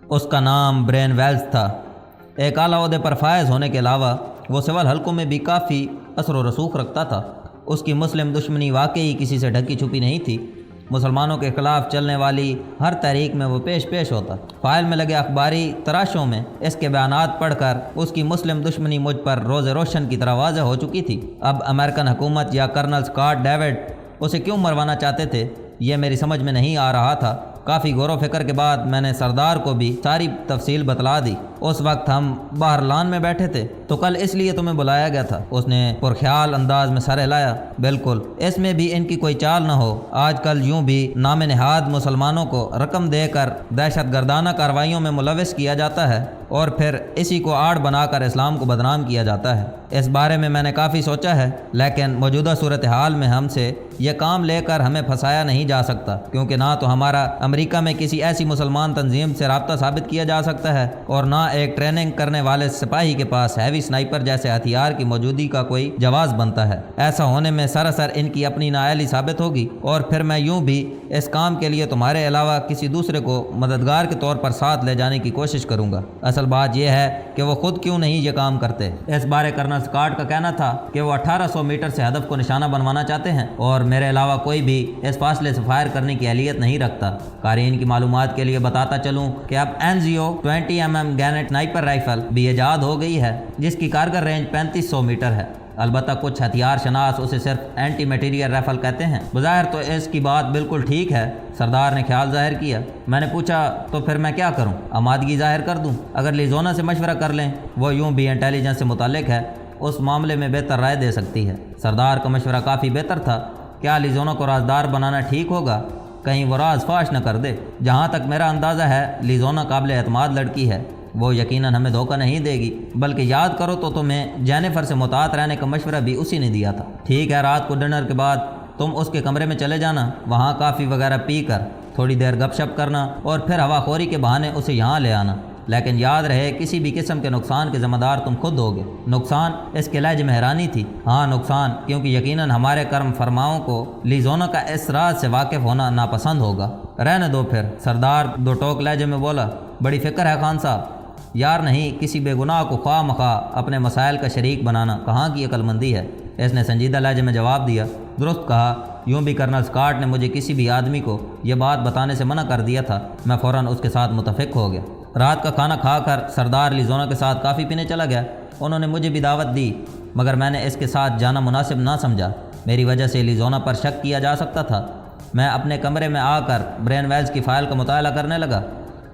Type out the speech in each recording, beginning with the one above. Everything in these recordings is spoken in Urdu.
اس کا نام برین ویلز تھا۔ ایک اعلیٰ عہدے پر فائز ہونے کے علاوہ وہ سول حلقوں میں بھی کافی اثر و رسوخ رکھتا تھا۔ اس کی مسلم دشمنی واقعی کسی سے ڈھکی چھپی نہیں تھی۔ مسلمانوں کے خلاف چلنے والی ہر تحریک میں وہ پیش ہوتا۔ فائل میں لگے اخباری تراشوں میں اس کے بیانات پڑھ کر اس کی مسلم دشمنی مجھ پر روز روشن کی طرح واضح ہو چکی تھی۔ اب امریکن حکومت یا کرنل اسکاٹ ڈیوڈ اسے کیوں مروانا چاہتے تھے یہ میری سمجھ میں نہیں آ رہا تھا۔ کافی غور و فکر کے بعد میں نے سردار کو بھی ساری تفصیل بتلا دی۔ اس وقت ہم باہر لان میں بیٹھے تھے تو کل اس لیے تمہیں بلایا گیا تھا، اس نے پرخیال انداز میں سر ہلایا۔ بالکل، اس میں بھی ان کی کوئی چال نہ ہو۔ آج کل یوں بھی نام نہاد مسلمانوں کو رقم دے کر دہشت گردانہ کارروائیوں میں ملوث کیا جاتا ہے اور پھر اسی کو آڑ بنا کر اسلام کو بدنام کیا جاتا ہے۔ اس بارے میں نے کافی سوچا ہے، لیکن موجودہ صورتحال میں ہم سے یہ کام لے کر ہمیں پھنسایا نہیں جا سکتا، کیونکہ نہ تو ہمارا امریکہ میں کسی ایسی مسلمان تنظیم سے رابطہ ثابت کیا جا سکتا ہے اور نہ ایک ٹریننگ کرنے والے سپاہی کے پاس ہیوی سنائپر جیسے ہتھیار کی موجودگی کا کوئی جواز بنتا ہے۔ ایسا ہونے میں سراسر ان کی اپنی نااہلی ثابت ہوگی اور پھر میں یوں بھی اس کام کے لیے تمہارے علاوہ کسی دوسرے کو مددگار کے طور پر ساتھ لے جانے کی کوشش کروں گا۔ اصل بات یہ ہے کہ وہ خود کیوں نہیں یہ کام کرتے۔ اس بارے کرنل اسکاٹ کا کہنا تھا کہ وہ 1800 میٹر سے ہدف کو نشانہ بنوانا چاہتے ہیں اور میرے علاوہ کوئی بھی اس فاصلے سے فائر کرنے کی اہلیت نہیں رکھتا۔ قارئین کی معلومات کے لیے بتاتا چلوں کہ اب NZO 20mm Gantt sniper rifle بھی ایجاد ہو گئی ہے جس کی کارگر رینج 3500 میٹر ہے۔ البتہ کچھ ہتھیار شناس اسے صرف اینٹی میٹیریل رائفل کہتے ہیں۔ بظاہر تو اس کی بات بالکل ٹھیک ہے، سردار نے خیال ظاہر کیا۔ میں نے پوچھا تو پھر میں کیا کروں؟ آمادگی ظاہر کر دوں؟ اگر لیزونا سے مشورہ کر لیں، وہ یوں بھی انٹیلیجنس سے متعلق ہے، اس معاملے میں بہتر رائے دے سکتی ہے۔ سردار کا مشورہ کافی بہتر تھا۔ کیا لیزونا کو رازدار بنانا ٹھیک ہوگا؟ کہیں وہ راز فاش نہ کر دے۔ جہاں تک میرا اندازہ ہے لیزونا قابل اعتماد لڑکی ہے، وہ یقیناً ہمیں دھوکہ نہیں دے گی، بلکہ یاد کرو تو تمہیں جینیفر سے مطاعت رہنے کا مشورہ بھی اسی نے دیا تھا۔ ٹھیک ہے، رات کو ڈنر کے بعد تم اس کے کمرے میں چلے جانا، وہاں کافی وغیرہ پی کر تھوڑی دیر گپ شپ کرنا اور پھر ہوا خوری کے بہانے اسے یہاں لے آنا۔ لیکن یاد رہے کسی بھی قسم کے نقصان کے ذمہ دار تم خود ہوگے۔ نقصان؟ اس کے لہجے میں حیرانی تھی۔ ہاں نقصان، کیونکہ یقیناً ہمارے کرم فرماؤں کو لیزونا کا اس راز سے واقف ہونا ناپسند ہوگا۔ رہنے دو پھر، سردار دو ٹوک لہجے میں بولا۔ بڑی فکر ہے خان صاحب؟ یار نہیں، کسی بے گناہ کو خواہ مخواہ اپنے مسائل کا شریک بنانا کہاں کی عقل مندی ہے، اس نے سنجیدہ لہجے میں جواب دیا۔ درست کہا۔ یوں بھی کرنل اسکاٹ نے مجھے کسی بھی آدمی کو یہ بات بتانے سے منع کر دیا تھا۔ میں فوراً اس کے ساتھ متفق ہو گیا۔ رات کا کھانا کھا کر سردار لیزونا کے ساتھ کافی پینے چلا گیا۔ انہوں نے مجھے بھی دعوت دی، مگر میں نے اس کے ساتھ جانا مناسب نہ سمجھا۔ میری وجہ سے لیزونا پر شک کیا جا سکتا تھا۔ میں اپنے کمرے میں آ کر برین ویلز کی فائل کا مطالعہ کرنے لگا۔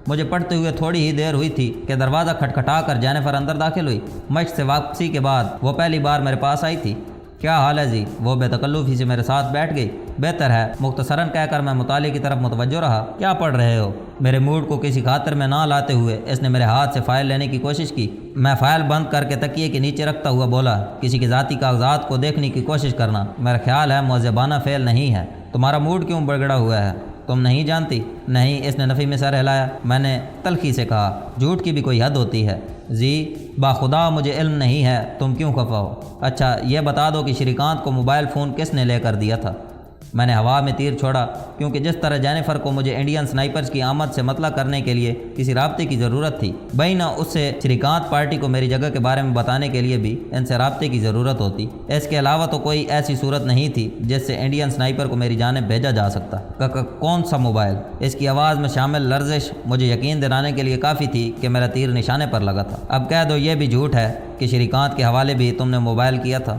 مجھے پڑھتے ہوئے تھوڑی ہی دیر ہوئی تھی کہ دروازہ کھٹکھٹا کر جینیفر اندر داخل ہوئی۔ مشق سے واپسی کے بعد وہ پہلی بار میرے پاس آئی تھی۔ کیا حال ہے جی؟ وہ بے تکلفی سے میرے ساتھ بیٹھ گئی۔ بہتر ہے، مختصراً کہہ کر میں مطالعے کی طرف متوجہ رہا۔ کیا پڑھ رہے ہو؟ میرے موڈ کو کسی خاطر میں نہ لاتے ہوئے اس نے میرے ہاتھ سے فائل لینے کی کوشش کی۔ میں فائل بند کر کے تکیے کے نیچے رکھتا ہوا بولا، کسی کے ذاتی کاغذات کو دیکھنے کی کوشش کرنا میرا خیال ہے مؤدبانہ فعل نہیں ہے۔ تمہارا موڈ کیوں بگڑا ہوا ہے؟ تم نہیں جانتی؟ نہیں، اس نے نفی میں سر ہلایا۔ میں نے تلخی سے کہا، جھوٹ کی بھی کوئی حد ہوتی ہے جی، باخدا مجھے علم نہیں ہے، تم کیوں خفا ہو؟ اچھا یہ بتا دو کہ شریکانت کو موبائل فون کس نے لے کر دیا تھا؟ میں نے ہوا میں تیر چھوڑا، کیونکہ جس طرح جینیفر کو مجھے انڈین سنائپرز کی آمد سے مطلع کرنے کے لیے کسی رابطے کی ضرورت تھی، بہینہ اس سے شریکانت پارٹی کو میری جگہ کے بارے میں بتانے کے لیے بھی ان سے رابطے کی ضرورت ہوتی۔ اس کے علاوہ تو کوئی ایسی صورت نہیں تھی جس سے انڈین سنائپر کو میری جانب بھیجا جا سکتا۔ کون سا موبائل؟ اس کی آواز میں شامل لرزش مجھے یقین دلانے کے لیے کافی تھی کہ میرا تیر نشانے پر لگا تھا۔ اب کہہ دو یہ بھی جھوٹ ہے کہ شریکانت کے حوالے بھی تم نے موبائل کیا تھا۔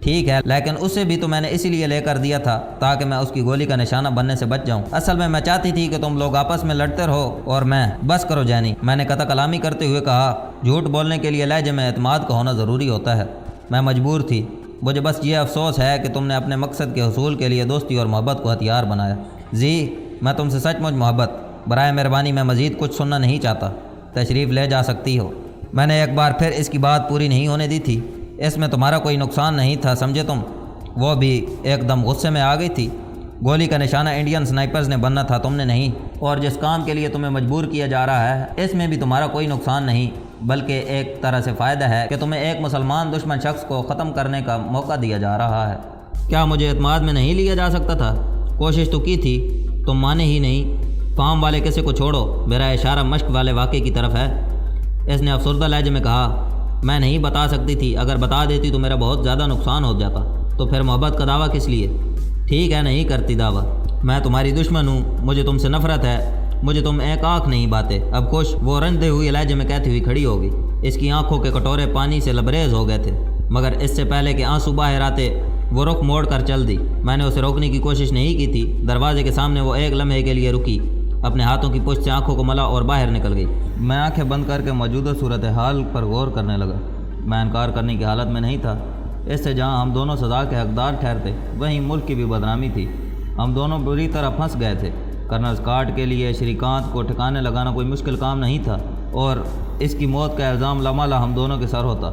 ٹھیک ہے، لیکن اسے بھی تو میں نے اسی لیے لے کر دیا تھا تاکہ میں اس کی گولی کا نشانہ بننے سے بچ جاؤں۔ اصل میں چاہتی تھی کہ تم لوگ آپس میں لڑتے رہو اور میں بس کرو جینی، میں نے قطع کلامی کرتے ہوئے کہا۔ جھوٹ بولنے کے لیے لہجے میں اعتماد کا ہونا ضروری ہوتا ہے۔ میں مجبور تھی، مجھے بس یہ افسوس ہے کہ تم نے اپنے مقصد کے حصول کے لیے دوستی اور محبت کو ہتھیار بنایا۔ جی میں تم سے سچ مچ محبت، برائے مہربانی میں مزید کچھ سننا نہیں چاہتا، تشریف لے جا سکتی ہو۔ میں نے ایک بار پھر اس کی بات پوری نہیں ہونے دی تھی۔ اس میں تمہارا کوئی نقصان نہیں تھا، سمجھے تم؟ وہ بھی ایک دم غصے میں آ گئی تھی۔ گولی کا نشانہ انڈین سنائپرز نے بننا تھا، تم نے نہیں، اور جس کام کے لیے تمہیں مجبور کیا جا رہا ہے اس میں بھی تمہارا کوئی نقصان نہیں، بلکہ ایک طرح سے فائدہ ہے کہ تمہیں ایک مسلمان دشمن شخص کو ختم کرنے کا موقع دیا جا رہا ہے۔ کیا مجھے اعتماد میں نہیں لیا جا سکتا تھا؟ کوشش تو کی تھی، تم مانے ہی نہیں۔ فام والے قصے کو چھوڑو، میرا اشارہ مشق والے واقعے کی طرف ہے۔ اس نے افسردہ لہجے میں کہا، میں نہیں بتا سکتی تھی، اگر بتا دیتی تو میرا بہت زیادہ نقصان ہو جاتا۔ تو پھر محبت کا دعویٰ کس لیے؟ ٹھیک ہے، نہیں کرتی دعویٰ، میں تمہاری دشمن ہوں، مجھے تم سے نفرت ہے، مجھے تم ایک آنکھ نہیں باتے۔ اب خوش وہ رنجتے ہوئی لہجے میں کہتی ہوئی کھڑی ہوگی۔ اس کی آنکھوں کے کٹورے پانی سے لبریز ہو گئے تھے، مگر اس سے پہلے کہ آنسو باہر آتے وہ رخ موڑ کر چل دی۔ میں نے اسے روکنے کی کوشش نہیں کی تھی۔ دروازے کے سامنے وہ ایک لمحے کے لیے رکی، اپنے ہاتھوں کی پشت سے آنکھوں کو ملا اور باہر نکل گئی۔ میں آنکھیں بند کر کے موجودہ صورتحال پر غور کرنے لگا۔ میں انکار کرنے کی حالت میں نہیں تھا۔ اس سے جہاں ہم دونوں سزا کے حقدار ٹھہرتے، وہیں ملک کی بھی بدنامی تھی۔ ہم دونوں بری طرح پھنس گئے تھے۔ کرنل اسکاٹ کے لیے شری کانت کو ٹھکانے لگانا کوئی مشکل کام نہیں تھا، اور اس کی موت کا الزام لمحہ ہم دونوں کے سر ہوتا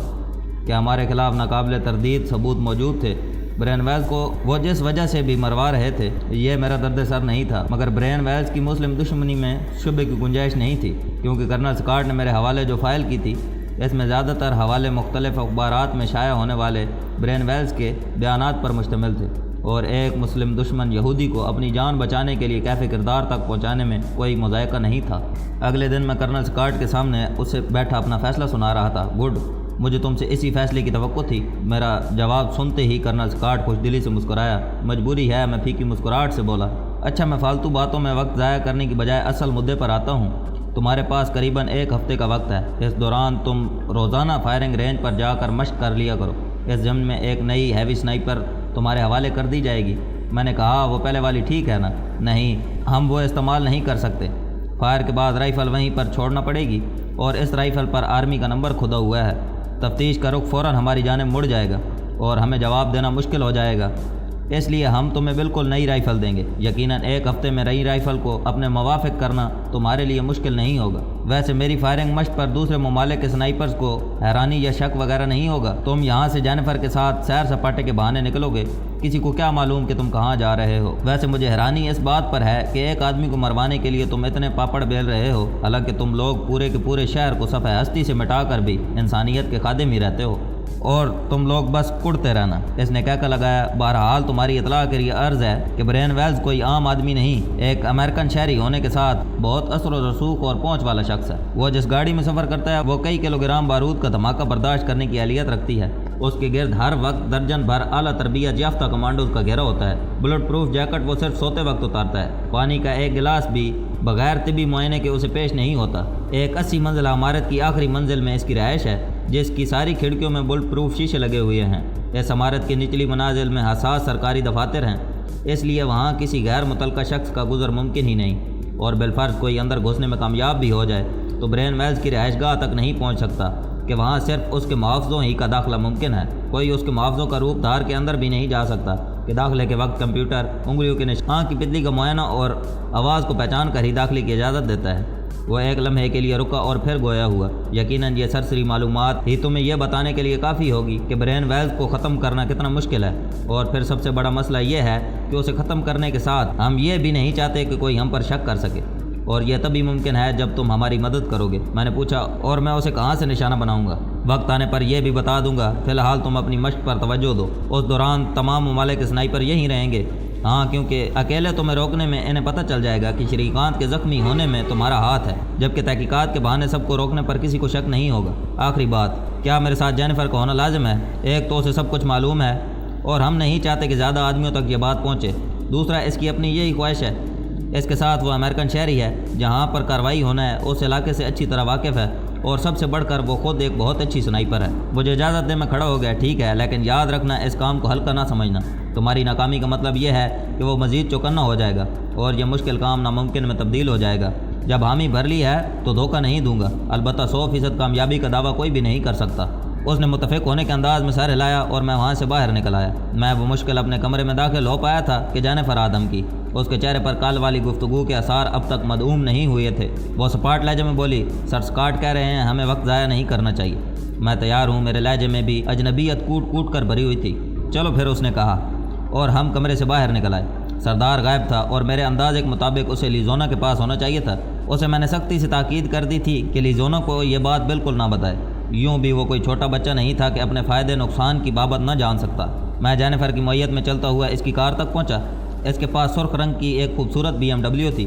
کہ ہمارے خلاف ناقابل تردید ثبوت موجود تھے۔ برین ویلز کو وہ جس وجہ سے بھی مروا رہے تھے، یہ میرا درد سر نہیں تھا، مگر برین ویلز کی مسلم دشمنی میں شبے کی گنجائش نہیں تھی، کیونکہ کرنل اسکاٹ نے میرے حوالے جو فائل کی تھی، اس میں زیادہ تر حوالے مختلف اخبارات میں شائع ہونے والے برین ویلز کے بیانات پر مشتمل تھے، اور ایک مسلم دشمن یہودی کو اپنی جان بچانے کے لیے کیف کردار تک پہنچانے میں کوئی مذائقہ نہیں تھا۔ اگلے دن میں کرنل اسکاٹ کے سامنے اسے بیٹھا اپنا فیصلہ سنا رہا تھا۔ گڈ، مجھے تم سے اسی فیصلے کی توقع تھی۔ میرا جواب سنتے ہی کرنل اسکاٹ خوش دلی سے مسکرایا۔ مجبوری ہے، میں پھیکی مسکراہٹ سے بولا۔ اچھا، میں فالتو باتوں میں وقت ضائع کرنے کی بجائے اصل مدعے پر آتا ہوں۔ تمہارے پاس قریباً 1 ہفتے کا وقت ہے۔ اس دوران تم روزانہ فائرنگ رینج پر جا کر مشق کر لیا کرو۔ اس ضمن میں ایک نئی ہیوی سنائپر تمہارے حوالے کر دی جائے گی۔ میں نے کہا، وہ پہلے والی ٹھیک ہے نا؟ نہیں، ہم وہ استعمال نہیں کر سکتے۔ فائر کے بعد رائفل وہیں پر چھوڑنا پڑے گی، اور اس رائفل پر آرمی کا نمبر کھدا ہوا ہے۔ تفتیش کا رخ فوراً ہماری جانب مڑ جائے گا اور ہمیں جواب دینا مشکل ہو جائے گا، اس لیے ہم تمہیں بالکل نئی رائفل دیں گے۔ یقیناً 1 ہفتے میں نئی رائفل کو اپنے موافق کرنا تمہارے لیے مشکل نہیں ہوگا۔ ویسے میری فائرنگ مشق پر دوسرے ممالک کے سنائپرز کو حیرانی یا شک وغیرہ نہیں ہوگا۔ تم یہاں سے جینیفر کے ساتھ سیر سپاٹے کے بہانے نکلو گے، کسی کو کیا معلوم کہ تم کہاں جا رہے ہو۔ ویسے مجھے حیرانی اس بات پر ہے کہ ایک آدمی کو مروانے کے لیے تم اتنے پاپڑ بیل رہے ہو، حالانکہ تم لوگ پورے کے پورے شہر کو صفحہ ہستی سے مٹا کر بھی انسانیت کے خادم ہی رہتے ہو، اور تم لوگ بس کڑتے رہنا۔ اس نے کہہ لگایا، بہرحال تمہاری اطلاع کے لیے عرض ہے کہ برین ویلز کوئی عام آدمی نہیں، ایک امریکن شہری ہونے کے ساتھ بہت اثر و رسوخ اور پہنچ والا شخص ہے۔ وہ جس گاڑی میں سفر کرتا ہے وہ کئی کلو گرام بارود کا دھماکہ برداشت کرنے کی اہلیت رکھتی ہے۔ اس کے گرد ہر وقت درجن بھر اعلیٰ تربیت یافتہ کمانڈوز کا گھیرا ہوتا ہے۔ بلٹ پروف جیکٹ وہ صرف سوتے وقت اتارتا ہے۔ پانی کا ایک گلاس بھی بغیر طبی معائنے کے اسے پیش نہیں ہوتا۔ ایک 80 منزلہ عمارت کی آخری منزل میں اس کی رہائش ہے، جس کی ساری کھڑکیوں میں بلٹ پروف شیشے لگے ہوئے ہیں۔ اس عمارت کی نچلی منازل میں حساس سرکاری دفاتر ہیں، اس لیے وہاں کسی غیر متعلقہ شخص کا گزر ممکن ہی نہیں، اور بالفرض کوئی اندر گھسنے میں کامیاب بھی ہو جائے تو برین ویلز کی رہائش گاہ تک نہیں پہنچ سکتا کہ وہاں صرف اس کے محافظوں ہی کا داخلہ ممکن ہے۔ کوئی اس کے محافظوں کا روپ دھار کے اندر بھی نہیں جا سکتا کہ داخلے کے وقت کمپیوٹر انگلیوں کے نشان کی پتلی کا معائنہ اور آواز کو پہچان کر ہی داخلے کی اجازت دیتا ہے۔ وہ ایک لمحے کے لیے رکا اور پھر گویا ہوا۔ یقیناً یہ سرسری معلومات ہی تمہیں یہ بتانے کے لیے کافی ہوگی کہ برین ویلز کو ختم کرنا کتنا مشکل ہے، اور پھر سب سے بڑا مسئلہ یہ ہے کہ اسے ختم کرنے کے ساتھ ہم یہ بھی نہیں چاہتے کہ کوئی ہم پر شک کر سکے، اور یہ تبھی ممکن ہے جب تم ہماری مدد کرو گے۔ میں نے پوچھا، اور میں اسے کہاں سے نشانہ بناؤں گا؟ وقت آنے پر یہ بھی بتا دوں گا، فی الحال تم اپنی مشق پر توجہ دو۔ اس دوران تمام ممالک کے سنائپر یہیں رہیں گے۔ ہاں، کیونکہ اکیلے تمہیں روکنے میں انہیں پتہ چل جائے گا کہ شری کانت کے زخمی ہونے میں تمہارا ہاتھ ہے، جبکہ تحقیقات کے بہانے سب کو روکنے پر کسی کو شک نہیں ہوگا۔ آخری بات، کیا میرے ساتھ جینیفر کا ہونا لازم ہے؟ ایک تو اسے سب کچھ معلوم ہے، اور ہم نہیں چاہتے کہ زیادہ آدمیوں تک یہ بات پہنچے۔ دوسرا، اس کی اپنی یہی خواہش ہے۔ اس کے ساتھ وہ امریکن شہری ہے، جہاں پر کارروائی ہونا ہے اس علاقے سے اچھی طرح واقف ہے، اور سب سے بڑھ کر وہ خود ایک بہت اچھی سنائپر ہے۔ مجھے اجازت دے، میں کھڑا ہو گیا۔ ٹھیک ہے، لیکن یاد رکھنا اس کام کو ہلکا نہ سمجھنا۔ تمہاری ناکامی کا مطلب یہ ہے کہ وہ مزید چوکنا ہو جائے گا، اور یہ مشکل کام ناممکن میں تبدیل ہو جائے گا۔ جب حامی بھر لی ہے تو دھوکہ نہیں دوں گا، البتہ 100% کامیابی کا دعویٰ کوئی بھی نہیں کر سکتا۔ اس نے متفق ہونے کے انداز میں سر ہلایا اور میں وہاں سے باہر نکل آیا۔ میں وہ مشکل اپنے کمرے میں داخل ہو پایا تھا کہ جینیفر آدم کی۔ اس کے چہرے پر کال والی گفتگو کے آثار اب تک مدعوم نہیں ہوئے تھے۔ وہ سپاٹ لہجے میں بولی، سر اسکاٹ کہہ رہے ہیں ہمیں وقت ضائع نہیں کرنا چاہیے۔ میں تیار ہوں، میرے لہجے میں بھی اجنبیت کوٹ کوٹ کر بھری ہوئی تھی۔ چلو پھر، اس نے کہا، اور ہم کمرے سے باہر نکل آئے۔ سردار غائب تھا، اور میرے اندازے کے مطابق اسے لیزونا کے پاس ہونا چاہیے تھا۔ اسے میں نے سختی سے تاکید کر دی تھی کہ لیزونا کو یہ بات بالکل نہ بتائے۔ یوں بھی وہ کوئی چھوٹا بچہ نہیں تھا کہ اپنے فائدے نقصان کی بابت نہ جان سکتا۔ میں جینیفر کی معیت میں چلتا ہوا اس کی کار تک پہنچا۔ اس کے پاس سرخ رنگ کی ایک خوبصورت BMW تھی۔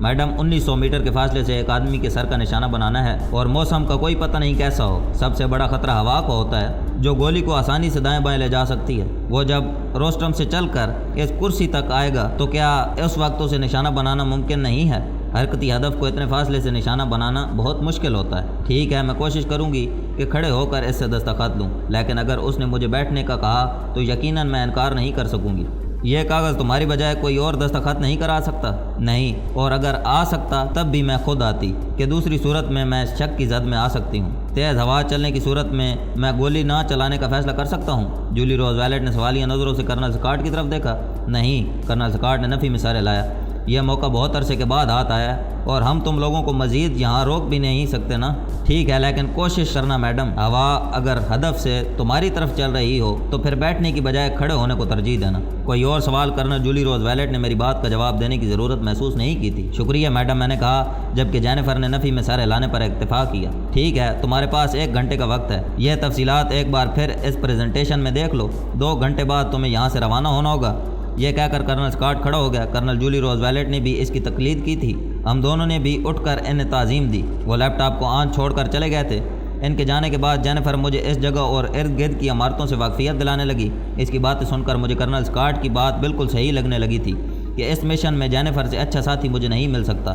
میڈم 1900 میٹر کے فاصلے سے ایک آدمی کے سر کا نشانہ بنانا ہے اور موسم کا کوئی پتہ نہیں کیسا ہو۔ سب سے بڑا خطرہ ہوا کو ہوتا ہے جو گولی کو آسانی سے دائیں بائیں لے جا سکتی ہے۔ وہ جب روسٹرم سے چل کر اس کرسی تک آئے گا تو کیا اس وقت اسے نشانہ بنانا ممکن نہیں ہے؟ حرکتی ہدف کو اتنے فاصلے سے نشانہ بنانا بہت مشکل ہوتا ہے۔ ٹھیک ہے، میں کوشش کروں گی کہ کھڑے ہو کر اس سے دستخط لوں، لیکن اگر اس نے مجھے بیٹھنے کا کہا تو یقیناً میں انکار نہیں کر سکوں گی۔ یہ کاغذ تمہاری بجائے کوئی اور دستخط نہیں کرا سکتا؟ نہیں، اور اگر آ سکتا تب بھی میں خود آتی، کہ دوسری صورت میں شک کی زد میں آ سکتی ہوں۔ تیز ہوا چلنے کی صورت میں گولی نہ چلانے کا فیصلہ کر سکتا ہوں۔ جولی روز ویلٹ نے سوالیہ نظروں سے کرنل اسکاٹ کی طرف دیکھا۔ نہیں، کرنل اسکاٹ نے نفی میں سارے لایا۔ یہ موقع بہت عرصے کے بعد ہاتھ آیا اور ہم تم لوگوں کو مزید یہاں روک بھی نہیں سکتے نا۔ ٹھیک ہے، لیکن کوشش کرنا میڈم۔ ہوا اگر ہدف سے تمہاری طرف چل رہی ہو تو پھر بیٹھنے کی بجائے کھڑے ہونے کو ترجیح دینا۔ کوئی اور سوال کرنل جولی روز ویلٹ نے میری بات کا جواب دینے کی ضرورت محسوس نہیں کی تھی۔ شکریہ میڈم، میں نے کہا، جبکہ جینیفر نے نفی میں سارے لانے پر اتفاق کیا۔ ٹھیک ہے، تمہارے پاس 1 گھنٹے کا وقت ہے۔ یہ تفصیلات ایک بار پھر اس پریزنٹیشن میں دیکھ لو۔ 2 گھنٹے بعد تمہیں یہاں سے روانہ ہونا ہوگا۔ یہ کہہ کر کرنل اسکاٹ کھڑا ہو گیا۔ کرنل جولی روز ویلٹ نے بھی اس کی تقلید کی تھی۔ ہم دونوں نے بھی اٹھ کر انہیں تعظیم دی۔ وہ لیپ ٹاپ کو آن چھوڑ کر چلے گئے تھے۔ ان کے جانے کے بعد جینیفر مجھے اس جگہ اور ارد گرد کی عمارتوں سے واقفیت دلانے لگی۔ اس کی باتیں سن کر مجھے کرنل اسکاٹ کی بات بالکل صحیح لگنے لگی تھی کہ اس مشن میں جینیفر سے اچھا ساتھی مجھے نہیں مل سکتا۔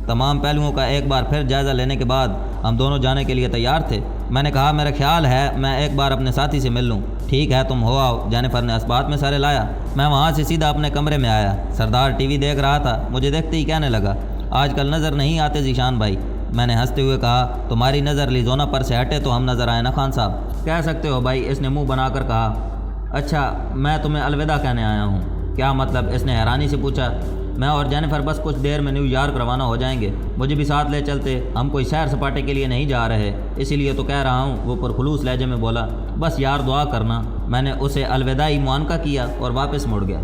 تمام پہلوؤں کا ایک بار پھر جائزہ لینے کے بعد ہم دونوں جانے کے لیے تیار تھے۔ میں نے کہا، میرا خیال ہے میں ایک بار اپنے ساتھی سے مل لوں۔ ٹھیک ہے، تم ہو آؤ۔ جینیفر نے اسبات میں سارے لایا۔ میں وہاں سے سیدھا اپنے کمرے میں آیا۔ سردار ٹی وی دیکھ رہا تھا۔ مجھے دیکھتے ہی کہنے لگا، آج کل نظر نہیں آتے ذیشان بھائی۔ میں نے ہنستے ہوئے کہا، تمہاری نظر لیزونا پر سے ہٹے تو ہم نظر آئے نا خان صاحب؟ کہہ سکتے ہو بھائی، اس نے منہ بنا کر کہا۔ اچھا، میں تمہیں الوداع کہنے آیا ہوں۔ کیا مطلب؟ اس نے حیرانی سے پوچھا۔ میں اور جینیفر بس کچھ دیر میں نیو یارک روانہ ہو جائیں گے۔ مجھے بھی ساتھ لے چلتے، ہم کوئی سیر سپاٹے کے لیے نہیں جا رہے، اسی لیے تو کہہ رہا ہوں، وہ پرخلوص لہجے میں بولا۔ بس یار دعا کرنا۔ میں نے اسے الوداعی معانقہ کیا اور واپس مڑ گیا۔